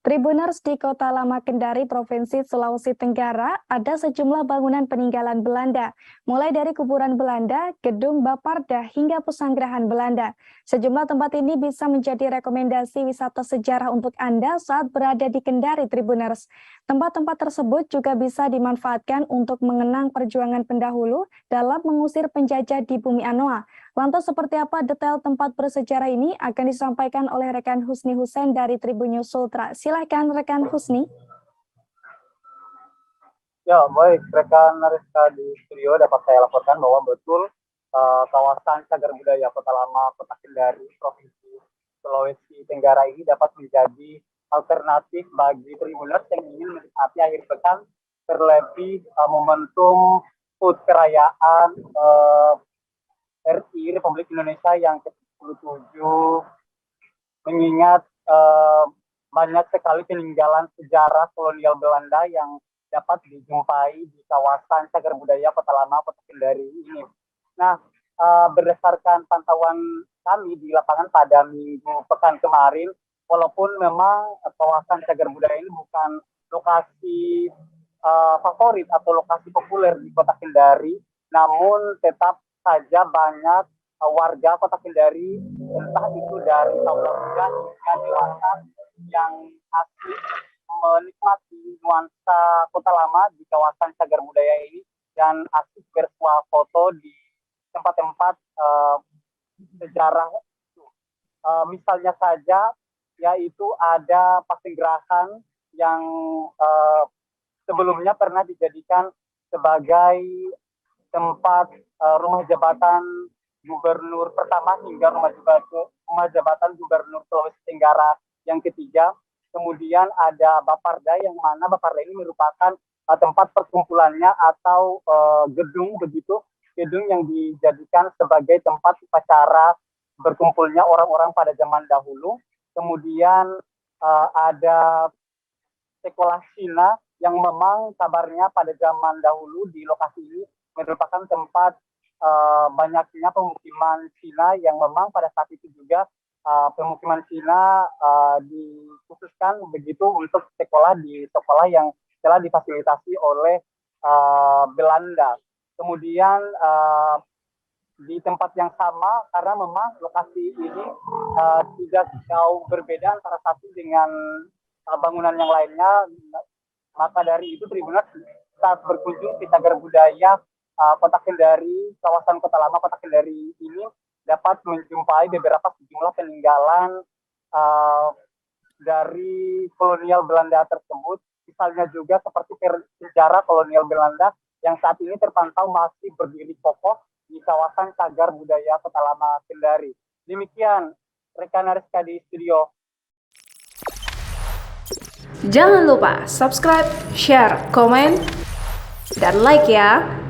Tribuners di Kota Lama Kendari, Provinsi Sulawesi Tenggara, ada sejumlah bangunan peninggalan Belanda, mulai dari kuburan Belanda, gedung Baparda, hingga pesanggerahan Belanda. Sejumlah tempat ini bisa menjadi rekomendasi wisata sejarah untuk Anda saat berada di Kendari, Tribuners. Tempat-tempat tersebut juga bisa dimanfaatkan untuk mengenang perjuangan pendahulu dalam mengusir penjajah di bumi Anoa. Lantas seperti apa detail tempat bersejarah ini akan disampaikan oleh rekan Husni Hussein dari Tribun News Sultra. Silakan rekan Husni. Ya, baik, rekan Rizka di studio dapat saya laporkan bahwa betul kawasan Cagar Budaya Kota Lama Kota Kendari Provinsi Sulawesi Tenggara ini dapat menjadi alternatif bagi Tribuners yang ingin menikmati akhir pekan, terlebih momentum HUT perayaan RI Republik Indonesia yang ke-77, mengingat banyak sekali peninggalan sejarah kolonial Belanda yang dapat dijumpai di kawasan Cagar Budaya Kota Lama Kota Kendari ini. Nah, berdasarkan pantauan kami di lapangan pada minggu pekan kemarin, walaupun memang kawasan Cagar Budaya ini bukan lokasi favorit atau lokasi populer di Kota Kendari, namun tetap saja banyak warga Kota Kendari, entah itu dari kaula muda hingga dewasa, yang asli menikmati nuansa Kota Lama di kawasan Cagar Budaya ini dan asik bersuah foto di tempat-tempat sejarah. Misalnya saja, yaitu ada pasenggerahan yang sebelumnya pernah dijadikan sebagai tempat rumah jabatan gubernur pertama hingga rumah jabatan gubernur Sulawesi Tenggara yang ketiga. Kemudian ada Baparda, yang mana Baparda ini merupakan tempat perkumpulannya atau gedung yang dijadikan sebagai tempat upacara berkumpulnya orang-orang pada zaman dahulu. Kemudian ada sekolah Cina yang memang kabarnya pada zaman dahulu di lokasi ini merupakan tempat banyaknya pemukiman Cina, yang memang pada saat itu juga pemukiman Cina dikhususkan begitu untuk sekolah di sekolah yang telah difasilitasi oleh Belanda. Kemudian di tempat yang sama, karena memang lokasi ini tidak jauh berbeda antara satu dengan bangunan yang lainnya, maka dari itu Tribuners saat berkunjung di Cagar Budaya Kota Kendari, kawasan Kota Lama Kota Kendari ini dapat menjumpai beberapa sejumlah peninggalan dari kolonial Belanda tersebut. Misalnya juga seperti sejarah kolonial Belanda yang saat ini terpantau masih berdiri kokoh di kawasan Cagar Budaya Kota Lama Kendari. Demikian rekan Rizka di studio. Jangan lupa subscribe, share, komen, dan like ya.